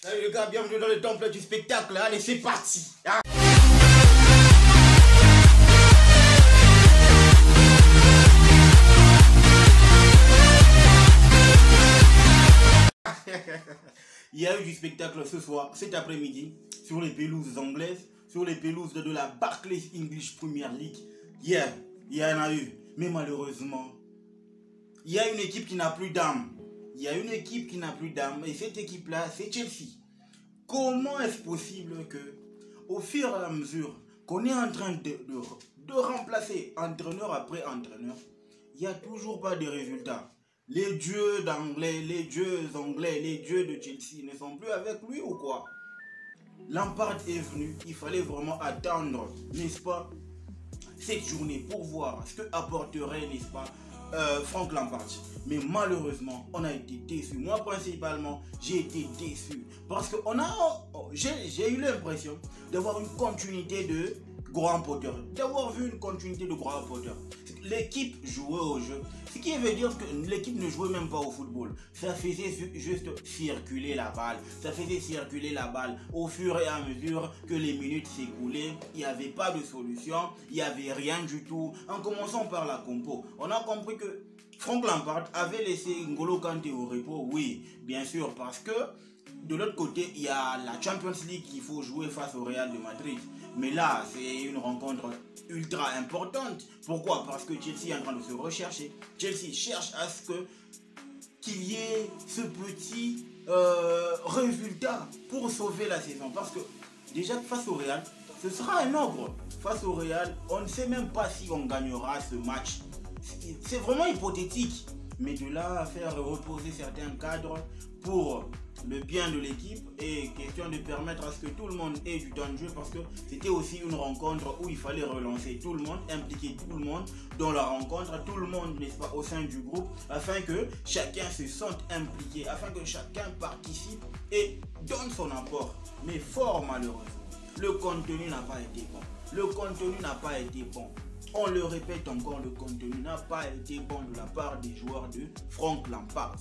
Salut les gars, bienvenue dans le temple du spectacle. Allez, c'est parti. Ah. Il y a eu du spectacle ce soir, cet après-midi, sur les pelouses anglaises, sur les pelouses de la Barclays English Premier League. Hier, il y en a eu, mais malheureusement, il y a une équipe qui n'a plus d'âme. Il y a une équipe qui n'a plus d'âme, et cette équipe-là, c'est Chelsea. Comment est-ce possible que, au fur et à mesure qu'on est en train de remplacer entraîneur après entraîneur, il n'y a toujours pas de résultats? Les dieux d'anglais, les dieux anglais, les dieux de Chelsea ne sont plus avec lui ou quoi? Lampard est venu, il fallait vraiment attendre, n'est-ce pas, cette journée pour voir ce que apporterait, n'est-ce pas, Frank Lampard. Mais malheureusement, on a été déçus. Moi, principalement, j'ai été déçu. Parce que j'ai eu l'impression d'avoir une continuité de Graham Potter. D'avoir vu une continuité de Graham Potter. L'équipe jouait au jeu. Ce qui veut dire que l'équipe ne jouait même pas au football. Ça faisait juste circuler la balle. Ça faisait circuler la balle. Au fur et à mesure que les minutes s'écoulaient, il n'y avait pas de solution. Il n'y avait rien du tout. En commençant par la compo, on a compris que Frank Lampard avait laissé N'Golo Kanté au repos. Oui, bien sûr, parce que de l'autre côté, il y a la Champions League qu'il faut jouer face au Real de Madrid. Mais là, c'est une rencontre ultra importante. Pourquoi? Parce que Chelsea est en train de se rechercher. Chelsea cherche à ce qu'il y ait ce petit résultat pour sauver la saison. Parce que déjà face au Real, ce sera un ogre. Face au Real, on ne sait même pas si on gagnera ce match. C'est vraiment hypothétique. Mais de là à faire reposer certains cadres pour le bien de l'équipe et question de permettre à ce que tout le monde ait du temps de jeu, parce que c'était aussi une rencontre où il fallait relancer tout le monde, impliquer tout le monde dans la rencontre, tout le monde, n'est-ce pas, au sein du groupe, afin que chacun se sente impliqué, afin que chacun participe et donne son apport. Mais fort malheureusement, le contenu n'a pas été bon. Le contenu n'a pas été bon. On le répète encore, le contenu n'a pas été bon de la part des joueurs de Frank Lampard.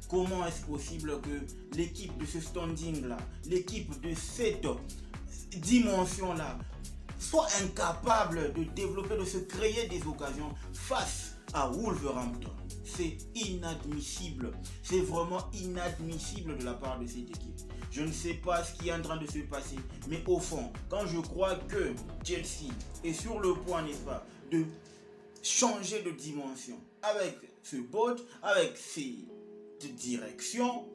Comment est-ce possible que l'équipe de ce standing-là, l'équipe de cette dimension-là, soit incapable de développer, de se créer des occasions face à Wolverhampton? C'est inadmissible. C'est vraiment inadmissible de la part de cette équipe. Je ne sais pas ce qui est en train de se passer, mais au fond, quand je crois que Chelsea est sur le point, n'est-ce pas, de changer de dimension avec ce bot, avec ses directions,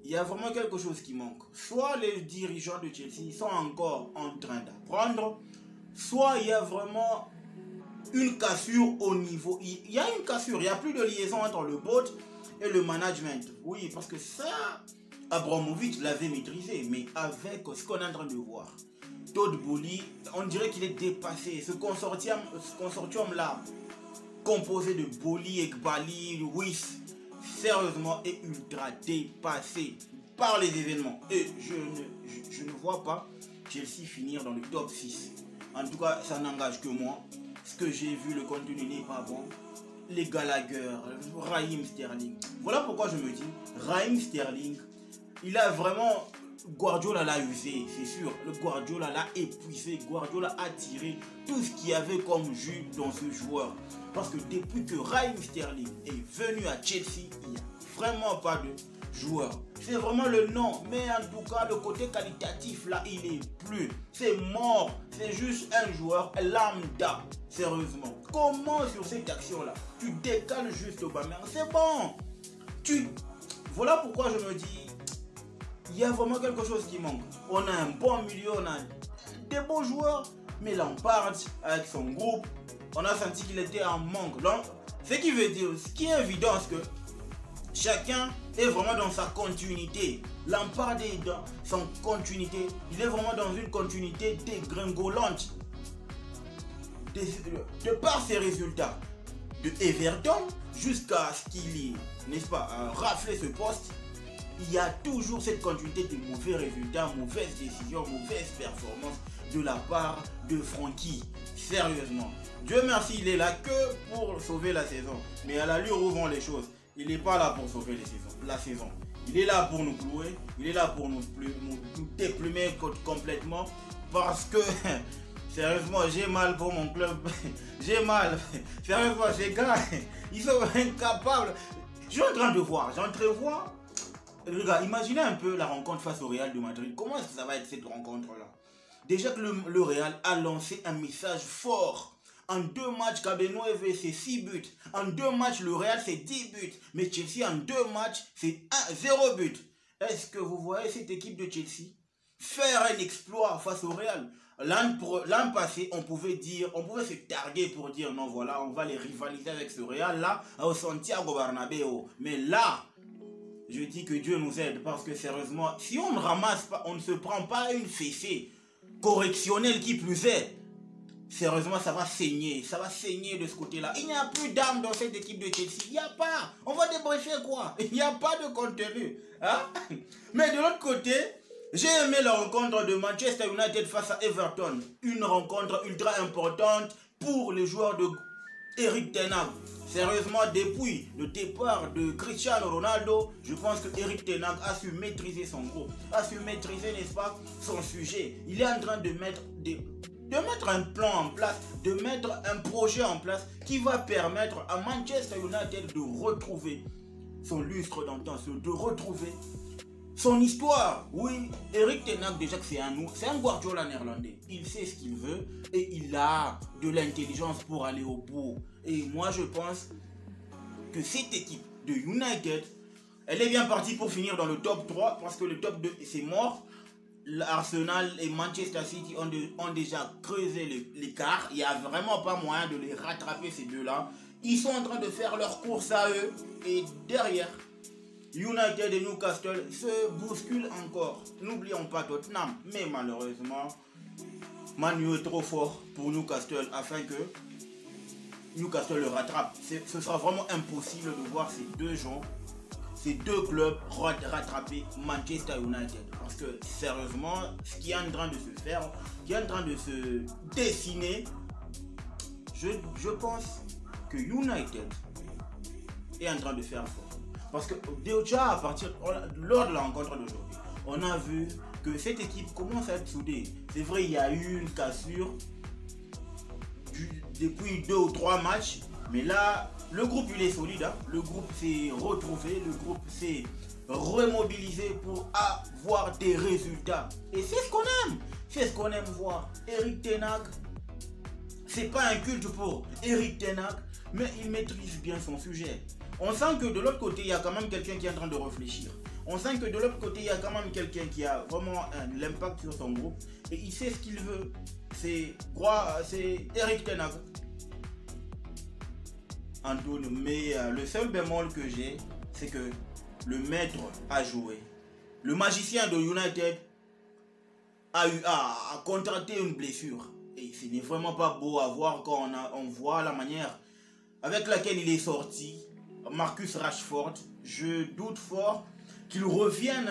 il y a vraiment quelque chose qui manque. Soit les dirigeants de Chelsea sont encore en train d'apprendre, soit il y a vraiment une cassure au niveau. Il y a une cassure, il n'y a plus de liaison entre le bot et le management. Oui, parce que ça, Abramovich l'avait maîtrisé, mais avec ce qu'on est en train de voir, Todd Boehly, on dirait qu'il est dépassé. Ce consortium-là, composé de Boehly, Eghbali, Wyss, sérieusement est ultra dépassé par les événements. Et je ne vois pas Chelsea finir dans le top 6. En tout cas, ça n'engage que moi. Ce que j'ai vu, le contenu n'est pas bon. Les Gallagher, Raheem Sterling. Voilà pourquoi je me dis, Raheem Sterling, il a vraiment... Guardiola l'a usé, c'est sûr. Le Guardiola l'a épuisé. Guardiola a tiré tout ce qu'il y avait comme jus dans ce joueur. Parce que depuis que Raheem Sterling est venu à Chelsea, il n'y a vraiment pas de joueur. C'est vraiment le nom. Mais en tout cas, le côté qualitatif, là, il est plus. C'est mort. C'est juste un joueur lambda. Sérieusement. Comment sur cette action-là, tu décales juste au bas? C'est bon. Voilà pourquoi je me dis... Il y a vraiment quelque chose qui manque. On a un bon milieu, on a des bons joueurs, mais Lampard, avec son groupe, on a senti qu'il était en manque. Donc, ce qui veut dire, ce qui est évident, c'est que chacun est vraiment dans sa continuité. Lampard est dans son continuité. Il est vraiment dans une continuité dégringolante. De par ses résultats de Everton jusqu'à ce qu'il ait, n'est-ce pas, raflé ce poste. Il y a toujours cette continuité de mauvais résultats, mauvaises décisions, mauvaises performances de la part de Frankie. Sérieusement. Dieu merci, il est là que pour sauver la saison. Mais à l'allure où vont les choses, il n'est pas là pour sauver la saison. Il est là pour nous clouer. Il est là pour nous déplumer complètement. Parce que, sérieusement, j'ai mal pour mon club. J'ai mal. Sérieusement, ces gars, ils sont incapables. Je suis en train de voir. J'entrevois. Regarde, imaginez un peu la rencontre face au Real de Madrid. Comment est-ce que ça va être cette rencontre-là? Déjà que le Real a lancé un message fort. En 2 matchs, Cabeno-Ev, c'est 6 buts. En 2 matchs, le Real, c'est 10 buts. Mais Chelsea, en 2 matchs, c'est 0 but. Est-ce que vous voyez cette équipe de Chelsea faire un exploit face au Real? L'an passé, on pouvait se targuer pour dire non, voilà, on va les rivaliser avec ce Real-là au Santiago Bernabéu. Mais là, je dis que Dieu nous aide parce que sérieusement, si on ne ramasse pas, on ne se prend pas une fessée correctionnelle qui plus est, sérieusement, ça va saigner de ce côté-là. Il n'y a plus d'âme dans cette équipe de Chelsea. Il n'y a pas. On va débriefer quoi? Il n'y a pas de contenu. Hein? Mais de l'autre côté, j'ai aimé la rencontre de Manchester United face à Everton. Une rencontre ultra importante pour les joueurs de Erik ten Hag. Sérieusement, depuis le départ de Cristiano Ronaldo, je pense que Erik ten Hag a su maîtriser son groupe, a su maîtriser, n'est-ce pas, son sujet. Il est en train de mettre un plan en place, de mettre un projet en place qui va permettre à Manchester United de retrouver son lustre d'antan, de retrouver son histoire. Oui, Erik ten Hag, déjà que c'est un Guardiola néerlandais. Il sait ce qu'il veut et il a de l'intelligence pour aller au bout. Et moi, je pense que cette équipe de United, elle est bien partie pour finir dans le top 3 parce que le top 2, c'est mort. Arsenal et Manchester City ont déjà creusé l'écart. Il n'y a vraiment pas moyen de les rattraper, ces deux-là. Ils sont en train de faire leur course à eux. Et derrière, United et Newcastle se bousculent encore. N'oublions pas Tottenham. Mais malheureusement, Man U est trop fort pour Newcastle afin que Newcastle le rattrape. Ce sera vraiment impossible de voir ces deux clubs rattraper Manchester United. Parce que sérieusement, ce qui est en train de se faire, qui est en train de se dessiner, je pense que United est en train de faire fort. Parce que déjà, lors de la rencontre d'aujourd'hui, on a vu que cette équipe commence à être soudée. C'est vrai, il y a eu une cassure depuis 2 ou 3 matchs, mais là, le groupe il est solide, hein. Le groupe s'est retrouvé, le groupe s'est remobilisé pour avoir des résultats. Et c'est ce qu'on aime, c'est ce qu'on aime voir. Erik ten Hag, c'est pas un culte pour Erik ten Hag, mais il maîtrise bien son sujet. On sent que de l'autre côté, il y a quand même quelqu'un qui est en train de réfléchir. On sent que de l'autre côté, il y a quand même quelqu'un qui a vraiment l'impact sur son groupe. Et il sait ce qu'il veut. C'est Erik ten Hag. Antoine, mais le seul bémol que j'ai, c'est que le maître a joué. Le magicien de United a contracté une blessure. Et ce n'est vraiment pas beau à voir quand on voit la manière avec laquelle il est sorti. Marcus Rashford, je doute fort qu'il revienne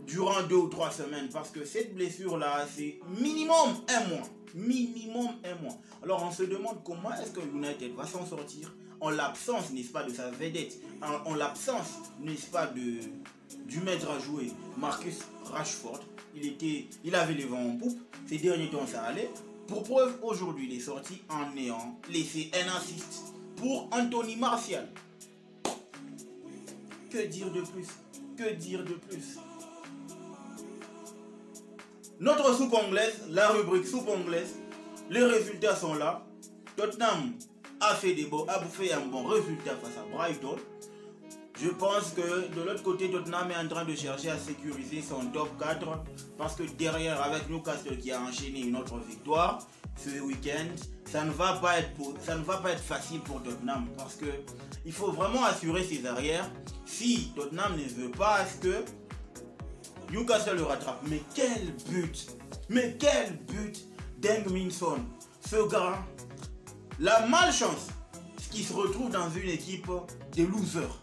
durant 2 ou 3 semaines parce que cette blessure-là, c'est minimum 1 mois. Minimum 1 mois. Alors on se demande comment est-ce que United va s'en sortir en l'absence, n'est-ce pas, de sa vedette, en l'absence, n'est-ce pas, du maître à jouer, Marcus Rashford. Il avait les vents en poupe. Ces derniers temps, ça allait. Pour preuve, aujourd'hui, il est sorti en ayant laissé un assist pour Anthony Martial. Que dire de plus? Que dire de plus? Notre soupe anglaise, la rubrique soupe anglaise, les résultats sont là. Tottenham a fait un bon résultat face à Brighton. Je pense que de l'autre côté, Tottenham est en train de chercher à sécuriser son top 4 parce que derrière, avec Newcastle qui a enchaîné une autre victoire ce week-end, ça ne va pas être facile pour Tottenham parce que il faut vraiment assurer ses arrières si Tottenham ne veut pas à ce que Newcastle le rattrape. Mais quel but! Mais quel but d'Heung-min Son! Ce gars, la malchance, qui se retrouve dans une équipe de losers.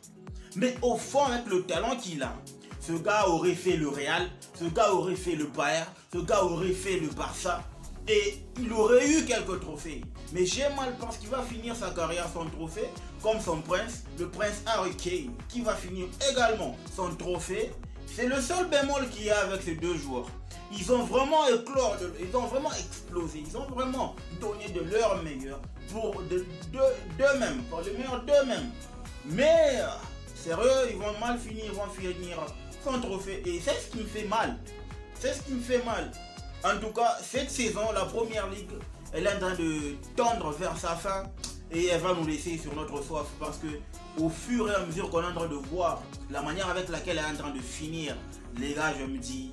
Mais au fond, avec le talent qu'il a, ce gars aurait fait le Real, ce gars aurait fait le Bayern, ce gars aurait fait le Barça. Et il aurait eu quelques trophées. Mais j'ai mal parce qu'il va finir sa carrière sans trophée, comme son prince, le prince Harry Kane, qui va finir également son trophée. C'est le seul bémol qu'il y a avec ces deux joueurs. Ils ont vraiment éclore, ils ont vraiment explosé, ils ont vraiment donné de leur meilleur pour d'eux-mêmes, pour le meilleur d'eux-mêmes. Mais, sérieux, ils vont mal finir, ils vont finir sans trophée. Et c'est ce qui me fait mal. C'est ce qui me fait mal. En tout cas, cette saison, la première ligue, elle est en train de tendre vers sa fin et elle va nous laisser sur notre soif parce que au fur et à mesure qu'on est en train de voir la manière avec laquelle elle est en train de finir, les gars, je me dis,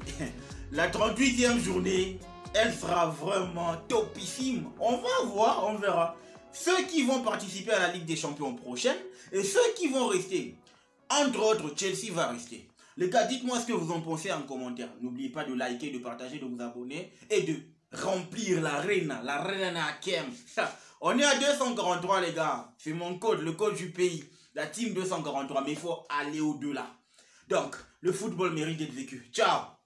la 38e journée, elle sera vraiment topissime. On va voir, on verra. Ceux qui vont participer à la Ligue des Champions prochaine et ceux qui vont rester, entre autres, Chelsea va rester. Les gars, dites-moi ce que vous en pensez en commentaire. N'oubliez pas de liker, de partager, de vous abonner et de remplir l'arena Kem. On est à 243 les gars. C'est mon code, le code du pays. La team 243, mais il faut aller au-delà. Donc, le football mérite d'être vécu. Ciao.